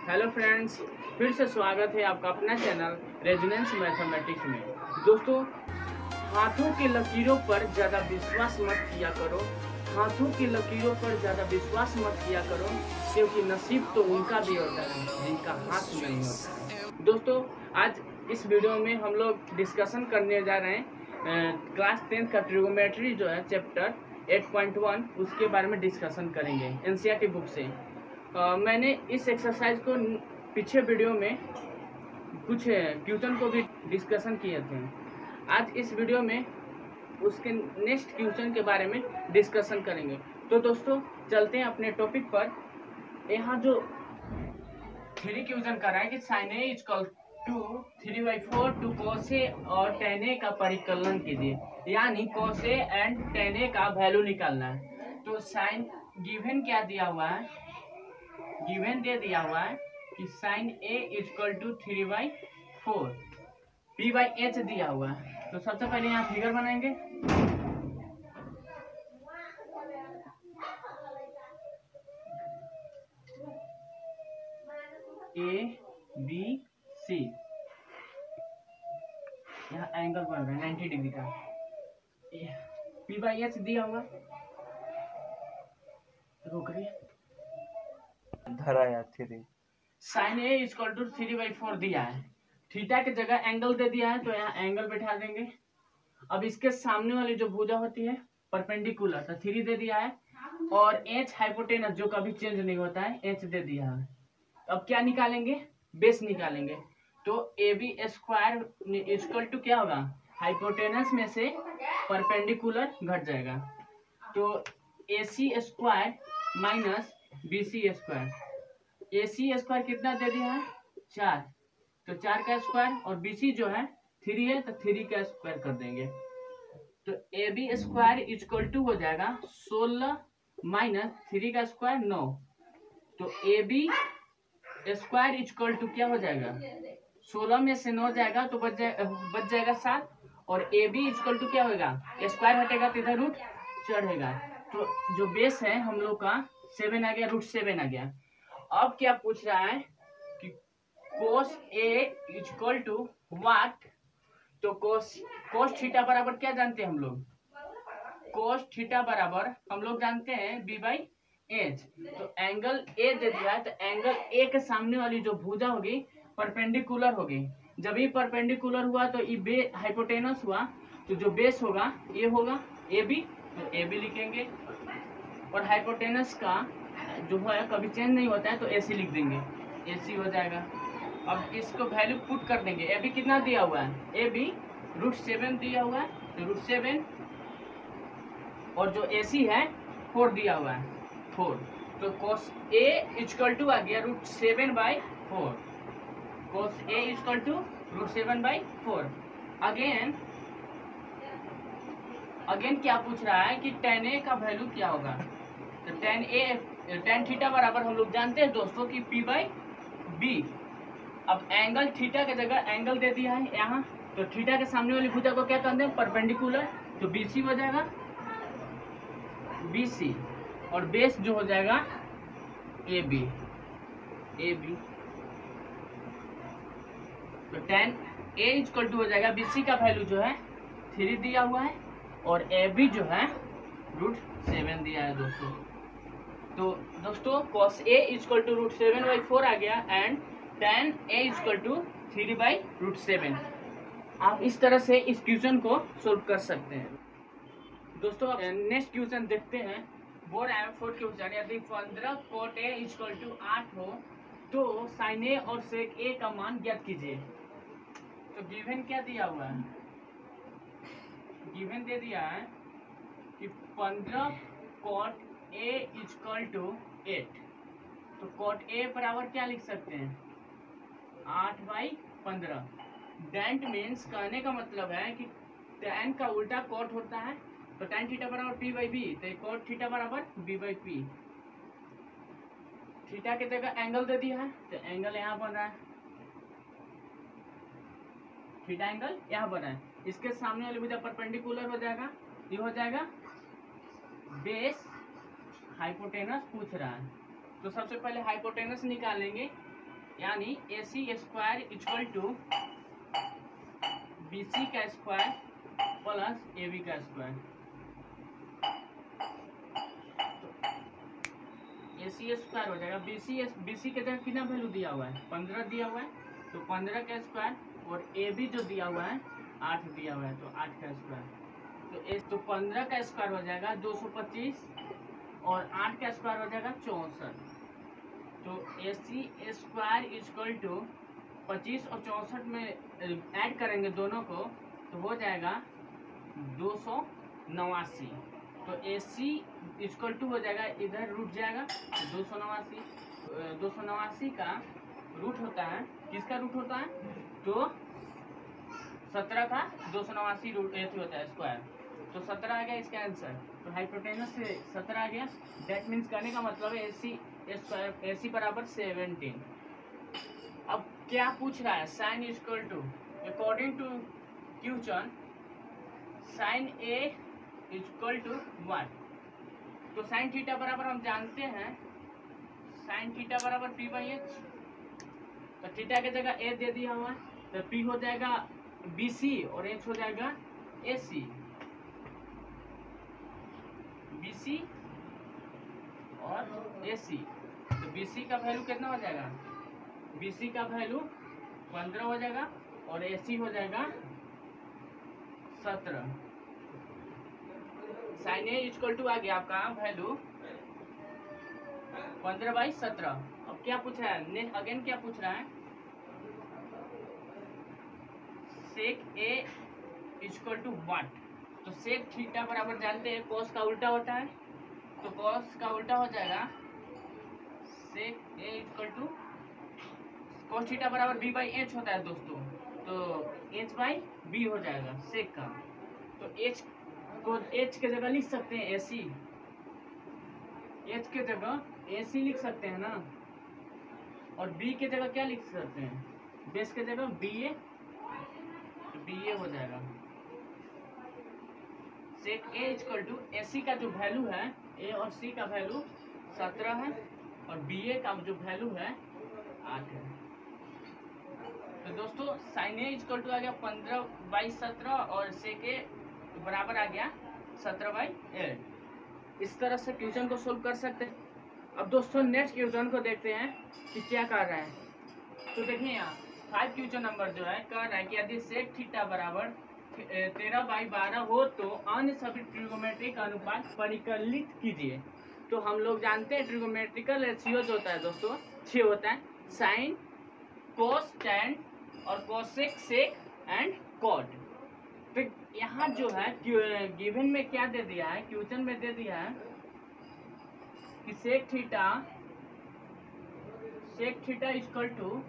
Hello friends, फिर से स्वागत है आपका अपना चैनल रेजोनेंस मैथमेटिक्स में। दोस्तों, हाथों की लकीरों पर ज़्यादा विश्वास मत किया करो। हाथों की लकीरों पर ज़्यादा विश्वास मत किया करो, क्योंकि नसीब तो उनका भी होता है जिनका हाथ नहीं होता है। दोस्तों, आज इस वीडियो में हम लोग डिस्कशन करने जा रहे हैं क्लास 10 का ट्रिगोमेट्री जो है चैप्टर 8.1, उसके बारे में डिस्कशन करेंगे एनसीईआरटी बुक से। मैंने इस एक्सरसाइज को पीछे वीडियो में कुछ क्वेश्चन को भी डिस्कशन किए थे। आज इस वीडियो में उसके नेक्स्ट क्वेश्चन के बारे में डिस्कशन करेंगे। तो दोस्तों, चलते हैं अपने टॉपिक पर। यहाँ जो 3 क्वेश्चन कर रहा है कि sine a equal to 3/4 to cos a और tan ए का परिकलन कीजिए, यानी cos a and tan a का वैल्यू निकालना है। तो साइन गिवन क्या दिया हुआ है, गिवन दे दिया हुआ है कि sine a equal to 3/4 p/h दिया हुआ है। तो सबसे पहले यहाँ फिगर बनाएंगे। ए बी सी, यहाँ एंगल बन रहा है 90 डिग्री का। p/h दिया हुआ, रोक रही धरा या 3 साइन ए इक्वल टू 3/4 दिया है। थीटा की जगह एंगल दे दिया है, तो यहाँ एंगल बैठा देंगे। अब इसके सामने वाली जो भुजा होती है परपेंडिकुलर, तो 3 दे दिया है, और एच हाइपोटेनस जो कभी चेंज नहीं होता है, एच दे दिया है। अब क्या निकालेंगे, बेस निकालेंगे। तो A B square equal to क्या होगा, हाइपोटेनस में से परपेंडिकुलर घट जाएगा, तो a c square minus b c square. A c square कितना दे दिया है, 4, तो 4 का स्क्वायर, और बी सी जो है 3 है, तो 3 का स्क्वायर कर देंगे। तो A B square equal to हो जाएगा 16 माइनस 3 का स्क्वायर 9। तो A B square equal to क्या हो जाएगा, 16 में से 9 जाएगा तो बच जाएगा 7, और ए बी इक्वल टू क्या होगा, स्क्वायर हटेगा तो इधर रूट चढ़ेगा। तो जो बेस है हम लोग का 7 आ गया, √7 आ गया। अब क्या पूछ रहा है कि कोस ए इक्वल टू व्हाट। तो कोस थीटा बराबर क्या जानते हैं हम लोग, कोस थीटा बराबर हम लोग जानते हैं b/h। तो एंगल ए दे दिया है, तो एंगल ए के सामने वाली जो भुजा होगी परपेंडिकुलर होगी। जब ये परपेंडिकुलर हुआ तो ये हाइपोटेनस हुआ, तो जो बेस होगा ये होगा ए बी, तो ए बी लिखेंगे। और हाइपोटेनस का जो है कभी चेंज नहीं होता है, तो ए सी लिख देंगे, ए सी हो जाएगा। अब इसको वैल्यू पुट कर देंगे। ए बी कितना दिया हुआ है, ए बी √7 दिया हुआ है, तो √7, और जो ए सी है 4 दिया हुआ है, 4। तो cos A इक्वल टू आ गया √7/4, cos A equal to √7/4। Again क्या पूछ रहा है कि tan A का वैल्यू क्या होगा। तो tan थीटा बराबर हम लोग जानते हैं दोस्तों कि p/b। अब एंगल थीटा की जगह एंगल दे दिया है यहाँ, तो थीटा के सामने वाली भुजा को क्या कहते हैं, परपेंडिकुलर, तो BC हो जाएगा, BC, और बेस जो हो जाएगा AB। तो tan A इक्वल टू हो जाएगा, BC का वैल्यू जो है 3 दिया हुआ है, और AB जो है √7 दिया है दोस्तों। तो दोस्तों cos A इक्वल टू √7/4 आ गया, and tan A equal to 3/√7। आप इस तरह से इस क्वेश्चन को सोल्व कर सकते हैं। दोस्तों नेक्स्ट क्वेश्चन देखते हैं। 4 क्वेश्चन, यदि 15 cot A इक्वल टू 8 हो तो sin A और sec A का मान ज्ञात कीजिए। तो गिवन क्या दिया हुआ है, गिवन दे दिया है कि 15 cot A इक्वल टू 8। तो cot A बराबर क्या लिख सकते हैं, 8/15। डेंट मीन्स कहने का मतलब है कि tan का उल्टा cot होता है, तो tan थीटा बराबर p/b, तो cot थीटा बराबर b/p। थीटा की जगह एंगल दे दिया है, तो एंगल यहाँ बन रहा है, थीटा एंगल यहाँ बना है। इसके सामने वाली भुजा परपेंडिकुलर हो जाएगा, ये हो जाएगा बेस हाइपोटेनस पूछ रहा है। तो सबसे पहले हाइपोटेनस निकालेंगे, यानी AC square equal to BC का स्क्वायर प्लस AB का स्क्वायर। AC स्क्वायर हो जाएगा, BC के जगह कितना वैल्यू दिया हुआ है 15 दिया हुआ है, तो 15 का स्क्वायर, और AB जो दिया हुआ है 8 दिया हुआ है, तो 8 का स्क्वायर। तो 15 का स्क्वायर हो जाएगा 225 और 8 का स्क्वायर हो जाएगा 64। तो AC स्क्वायर इक्वल टू 25 और 64 में ऐड करेंगे दोनों को तो हो जाएगा 289। तो AC इक्वल टू हो जाएगा, इधर रूट जाएगा तो 289 का रूट होता है, किसका रूट होता है, तो 17 का 289 रूट होता है स्क्वायर, तो 17 आ गया इसका आंसर। तो हाइपोटेनस से 17 आ गया, दैट मीन्स कहने का मतलब है AC स्क्वायर AC बराबर 17। अब क्या पूछ रहा है, sine equal to according to question sine A equal to 1। तो साइन थीटा बराबर हम जानते हैं, साइन थीटा बराबर P/H। तो थीटा की जगह A दे दिया हुआ है, तो P हो जाएगा BC और H हो जाएगा AC। BC और AC, तो BC का वैल्यू कितना हो जाएगा, BC का वैल्यू 15 हो जाएगा और AC हो जाएगा 17। साइन A इक्वल टू आ गया आपका वैल्यू 15/17। अब क्या पूछ रहा है, नेक्स्ट अगेन क्या पूछ रहा है, सेक A इक्वल टू व्हाट। तो सेक थीटा बराबर जानते हैं कॉस का उल्टा होता है, तो कॉस का उल्टा हो जाएगा sec A equal to cos theta बराबर B/H होता है दोस्तों, तो H/B हो जाएगा सेक का। तो H को H के जगह लिख सकते हैं AC, H के जगह AC लिख सकते हैं ना, और B के जगह क्या लिख सकते हैं, बेस के जगह BA, तो BA हो जाएगा। Sec A equal to AC का जो वैल्यू है A और C का वैल्यू 17 है और BA का जो वैल्यू है 8 है। तो दोस्तों साइन A इक्वल टू आ गया 15/17 और सेक A बराबर आ गया 17/8। इस तरह से क्वेश्चन को सोल्व कर सकते हैं। अब दोस्तों नेक्स्ट क्वेश्चन को देखते हैं कि क्या कर रहा है। तो देखिए यहाँ 5 क्वेश्चन नंबर जो है कह रहा है कि यदि सेक थीटा बराबर 13/12 हो तो अन्य सभी ट्रिगोमेट्रिक अनुपात परिकलित कीजिए। तो हम लोग जानते हैं ट्रिगोमेट्रिकल रेशियो जो होता है दोस्तों 6 होता है, साइन, कोस, टैन और कोसेक, सेक एंड कॉट। तो यहाँ जो है गिवन में क्या दे दिया है, क्वेश्चन में दे दिया है कि सेक थीटा इक्वल टू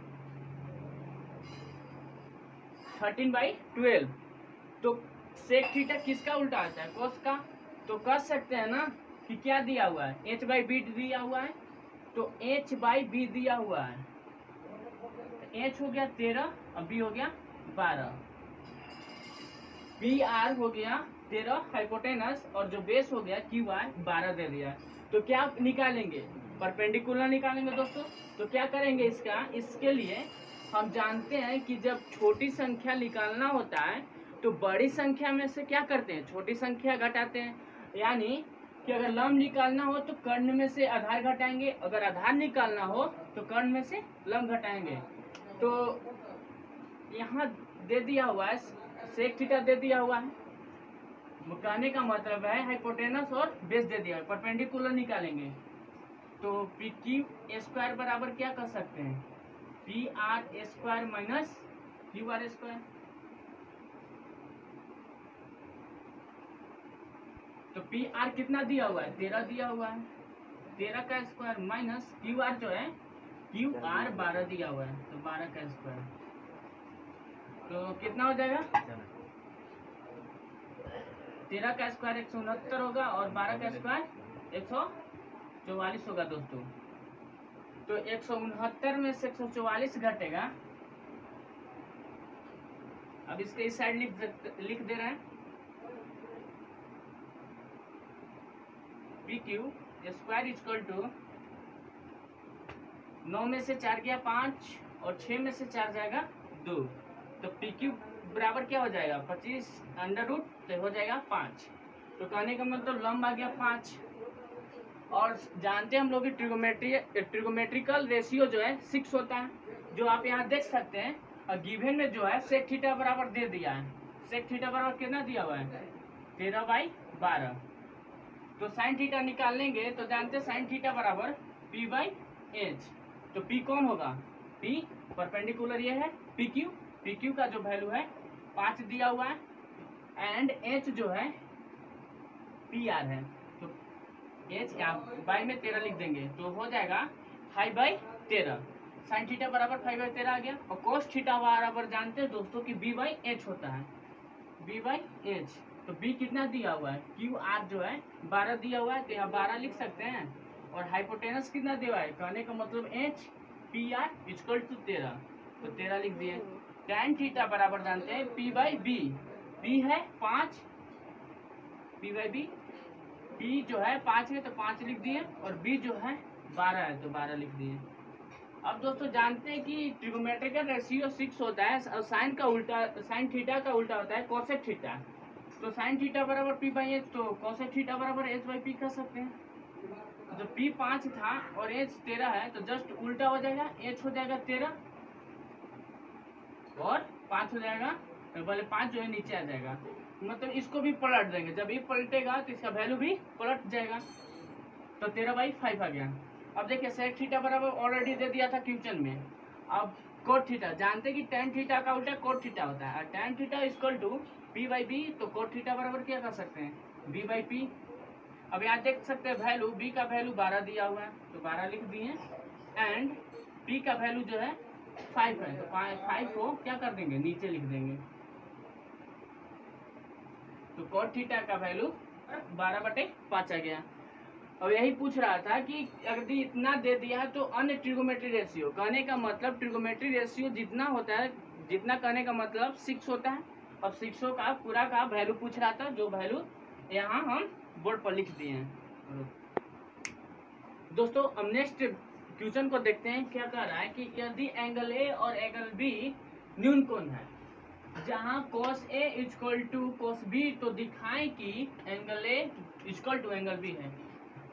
13/12। तो सेक थीटा किसका उल्टा आता है, कोस का। तो कह सकते हैं ना कि क्या दिया हुआ है, H/B दिया हुआ है, तो H/B दिया हुआ है, H हो गया 13 और B हो गया 12, PR हो गया 13 हाइपोटेनस और जो बेस हो गया QR 12 दे दिया। तो क्या निकालेंगे, परपेंडिकुलर निकालेंगे दोस्तों। तो क्या करेंगे इसके लिए हम जानते हैं कि जब छोटी संख्या निकालना होता है तो बड़ी संख्या में से क्या करते हैं, छोटी संख्या घटाते हैं। यानी कि अगर लम्ब निकालना हो तो कर्ण में से आधार घटाएंगे, अगर आधार निकालना हो तो कर्ण में से लम्ब घटाएंगे। तो यहाँ दे दिया हुआ है सेक थीटा दे दिया हुआ है, कहने का मतलब है हाइपोटेनस और बेस दे दिया है, परपेंडिकुलर निकालेंगे। तो PQ स्क्वायर बराबर क्या कर सकते हैं, PR square minus QR square. तो PR कितना दिया हुआ है, 13 दिया हुआ है, 13 का स्क्वायर माइनस QR जो है QR 12 दिया हुआ है, तो 12 का स्क्वायर। तो कितना हो जाएगा, 13 का स्क्वायर 169 होगा और 12 का स्क्वायर 144 होगा दोस्तों। तो 169 में से 144 घटेगा। अब इसके इस साइड लिख दे रहे हैं PQ स्क्वायर इक्वल टू 9 में से 4 गया 5 और 6 में से 4 जाएगा 2, तो पी क्यू बराबर क्या हो जाएगा 25 अंडर रूट तो हो जाएगा 5। तो कहने का मतलब लंब आ गया 5। और जानते हैं हम लोग ट्रिगोमेट्रिकल रेशियो जो है 6 होता है, जो आप यहाँ देख सकते हैं। और गिवन में जो है सेक थीटा बराबर दे दिया है। सेक थीटा बराबर कितना दिया हुआ है 13/12। तो साइन थीटा निकालेंगे तो जानते हैं साइन थीटा बराबर p/h। तो p कौन होगा, p परपेंडिकुलर ये है पी क्यू का जो वैल्यू है 5 दिया हुआ है, एंड h जो है PR है। तो h क्या बाई में 13 लिख देंगे तो हो जाएगा 5/13। साइन थीटा बराबर 5/13 आ गया। और कोस थीटा बराबर जानते हैं दोस्तों कि b/h होता है, b/h। तो b कितना दिया हुआ है QR जो है 12 दिया हुआ है, तो यहाँ 12 लिख सकते हैं। और हाइपोटेनस कितना दिया हुआ है, कहने का मतलब h PR इक्वल टू 13, तो 13 लिख दिए। tan थीटा बराबर जानते हैं p/b, p है 5, p/b, p जो है 5 है तो 5 लिख दिए, और b जो है 12 है तो 12 लिख दिए। अब दोस्तों जानते हैं कि ट्रिगोमेट्रिकल रेशियो 6 होता है और साइन थीटा का उल्टा होता है कोसेक थीटा। तो साइन थीटा बराबर p/h, तो कोसेक थीटा बराबर h/p कर सकते हैं। तो p 5 था और h 13 है तो जस्ट उल्टा हो जाएगा, h हो जाएगा 13 और 5 हो जाएगा, पहले 5 जो है नीचे आ जाएगा। मतलब इसको भी पलट देंगे, जब ये पलटेगा तो इसका वैल्यू भी पलट जाएगा। तो 13/5 आ गया। अब देखिए सेक थीटा बराबर ऑलरेडी दे दिया था क्वेश्चन में। अब कोट थीटा जानते हैं कि टेन थीटा का उल्टा कोट थीटा होता है, tan theta equal to p/b, तो कोट थीटा बराबर क्या कर सकते हैं b/p। अब यहाँ देख सकते हैं वैल्यू, b का वैल्यू 12 दिया हुआ है तो 12 लिख दिए, एंड p का वैल्यू जो है 5 है तो 5 को क्या कर देंगे नीचे लिख देंगे। तो कोट थीटा का वैल्यू 12/5 आ गया। अब यही पूछ रहा था कि अगर इतना दे दिया है तो अन्य ट्रिगोमेट्री रेशियो, कहने का मतलब ट्रिगोमेट्री रेशियो जितना होता है, जितना कहने का मतलब 6 होता है। अब 6 का पूरा का वैल्यू पूछ रहा था, जो वैल्यू यहाँ हम बोर्ड पर लिख दिए हैं। दोस्तों अब नेक्स्ट क्वेश्चन को देखते हैं। क्या कह रहा है कि यदि एंगल ए और एंगल बी न्यून कोण है, जहाँ cos A equal to cos B, तो दिखाएं कि angle A equal to angle B है।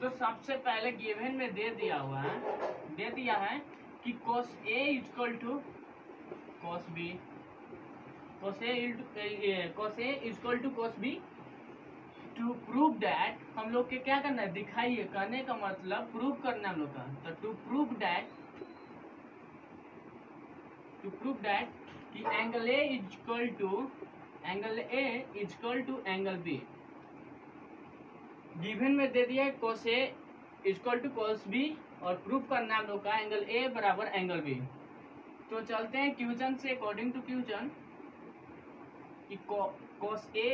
तो सबसे पहले गिवन में दे दिया है कि cos A equal to cos B, cos A equal to cos B। To prove that, हम लोग के क्या करना है दिखाइए, कहने का मतलब प्रूव करना हम लोग का। तो टू प्रूव दैट कि angle A equal to angle B। Given में दे दिया है cos A equal to cos B, और प्रूफ करना हम लोग का एंगल A बराबर एंगल B। तो चलते हैं क्वेश्चन से। According to question cos A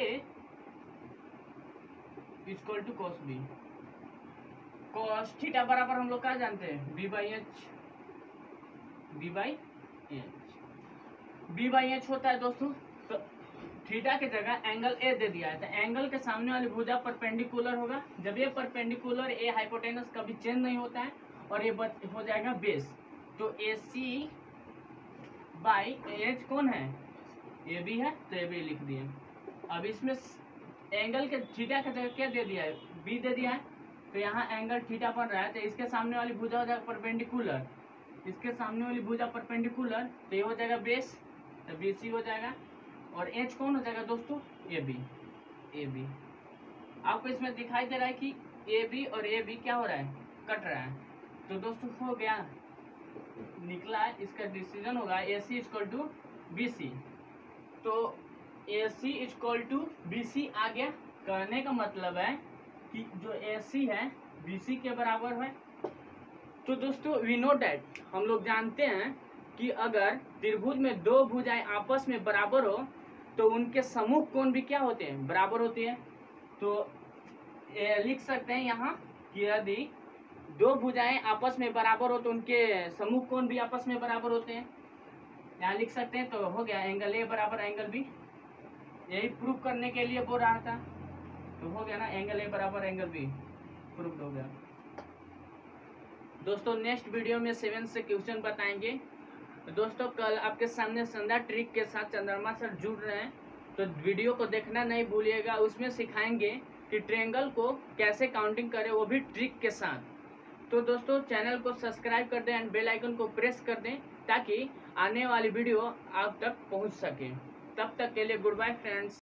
equal to cos B, cos theta बराबर हम लोग क्या जानते हैं b/h होता है दोस्तों। तो थीटा की जगह एंगल ए दे दिया है, तो एंगल के सामने वाली भुजा परपेंडिकुलर होगा। जब ये परपेंडिकुलर ए हाइपोटेनस कभी चेंज नहीं होता है, और ये हो जाएगा बेस। तो AC/H कौन है AB है, तो AB लिख दिए। अब इसमें एंगल के थीटा की जगह क्या दे दिया है B दे दिया है, तो यहाँ एंगल थीटा बन रहा है, तो इसके सामने वाली भुजा हो जाएगा परपेंडिकुलर, इसके सामने वाली भुजा परपेंडिकुलर, तो ये हो जाएगा बेस, तो BC हो जाएगा। और H कौन हो जाएगा दोस्तों AB। आपको इसमें दिखाई दे रहा है कि AB और AB क्या हो रहा है कट रहा है। तो दोस्तों हो गया, निकला है, इसका डिसीजन होगा AC इक्वल टू BC। तो AC इक्वल टू BC आ गया। कहने का मतलब है कि जो AC है BC के बराबर है। तो दोस्तों वी नो डैट, हम लोग जानते हैं कि अगर त्रिभुज में दो भुजाएं आपस में बराबर हो तो उनके समूह कोण भी क्या होते हैं बराबर होते हैं। तो लिख सकते हैं यहाँ कि यदि दो भुजाएं आपस में बराबर हो तो उनके समूह कोण भी आपस में बराबर होते हैं, यहाँ लिख सकते हैं। तो हो गया एंगल ए बराबर एंगल बी, यही प्रूफ करने के लिए बोल रहा था। तो हो गया ना एंगल ए बराबर एंगल बी, प्रूफ हो गया। दोस्तों नेक्स्ट वीडियो में 7 से क्वेश्चन बताएंगे। दोस्तों कल आपके सामने शानदार ट्रिक के साथ चंद्रमा सर जुड़ रहे हैं, तो वीडियो को देखना नहीं भूलिएगा। उसमें सिखाएंगे कि ट्रायंगल को कैसे काउंटिंग करें, वो भी ट्रिक के साथ। तो दोस्तों चैनल को सब्सक्राइब कर दें एंड बेल आइकन को प्रेस कर दें ताकि आने वाली वीडियो आप तक पहुंच सके। तब तक के लिए गुड बाय फ्रेंड्स।